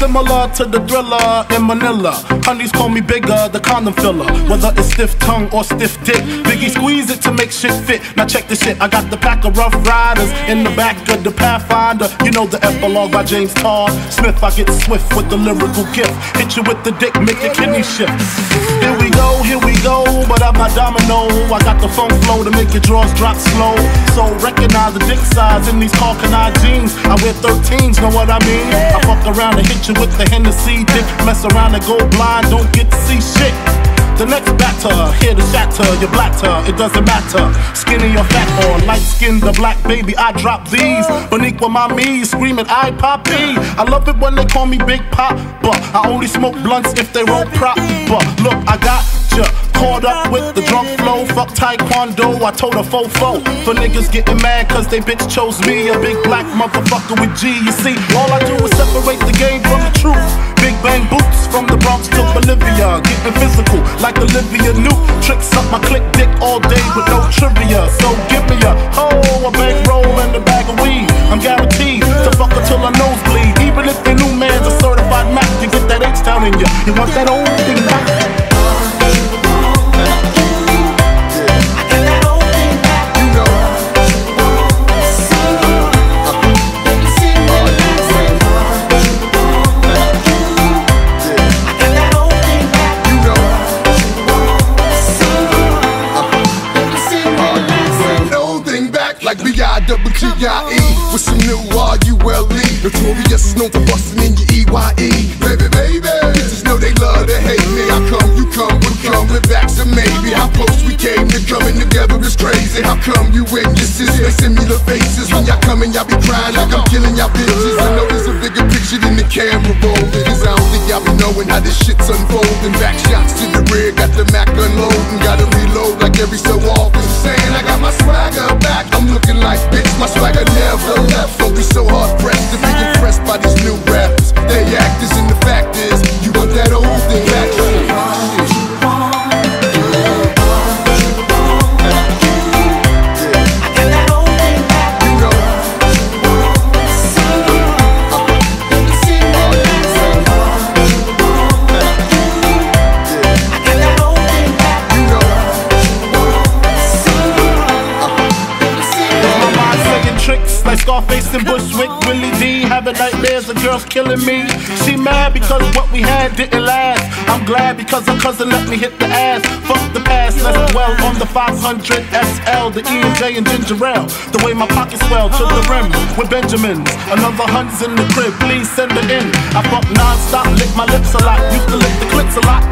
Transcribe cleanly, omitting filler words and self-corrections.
similar to the Thriller in Manila. Honeys call me bigger, the condom filler. Whether it's stiff tongue or stiff dick, Biggie squeeze it to make shit fit. Now check this shit, I got the pack of Rough Riders in the back of the Pathfinder. You know the epilogue by James Todd Smith. I get swift with the lyrical gift. Hit you with the dick, make your kidney shift. Here we go, but I'm not domino. I got the funk flow to make your drawers drop slow. So recognize the dick size in these Carcanine jeans. I wear 13s, know what I mean? I fuck around and hit you with the Hennessy dick. Mess around and go blind, don't get to see shit. The next batter, here to shatter your blatter, it doesn't matter. Skinny or fat or light skin, the black baby, I drop these. Boniqua mommy screaming, I poppy. I love it when they call me Big Pop, but I only smoke blunts if they roll prop. But look, I got ya caught up with the drunk flow. Fuck taekwondo, I told a fofo. For niggas getting mad cause they bitch chose me, a big black motherfucker with G. You see, all I do is separate the game from the truth. Big bang boots from the Bronx to Bolivia, getting physical like Olivia Newt. Tricks up my click dick all day with no trivia. So give me a hoe, a bankroll and a bag of weed. I'm guaranteed to fuck her till her nose bleed. Even if the new man's a certified Mac, you get that H-Town in you. You want that old thing back? Like B-I-double-G-I-E with some new R-U-L-E. Notorious, known for bustin' in your E-Y-E. Baby, baby, bitches know they love to hate me. How come you come, we're coming back to maybe. How close we came to coming together is crazy. How come you and your sis make similar faces? When y'all coming, y'all be crying like I'm killing y'all bitches. I know there's a bigger picture than the camera roll. Cause I don't think y'all be knowing how this shit's unfolding. Back shots to the rear, got the Mac unloading. Gotta reload like every so often. Saying I got my swagger back. I'm looking like bitch, my swagger never left. Don't be so hard pressed to be impressed by these new rappers. They actors and the fact is, you want that old thing back. Like Scarface and Bushwick, Willie D having nightmares of girls killing me. She mad because what we had didn't last. I'm glad because her cousin let me hit the ass. Fuck the past, let's dwell on the 500 SL, the E&J and ginger ale. The way my pockets swell to the rim with Benjamins. Another hunt's in the crib, please send it in. I fuck non-stop, lick my lips a lot, used to lick the clips a lot.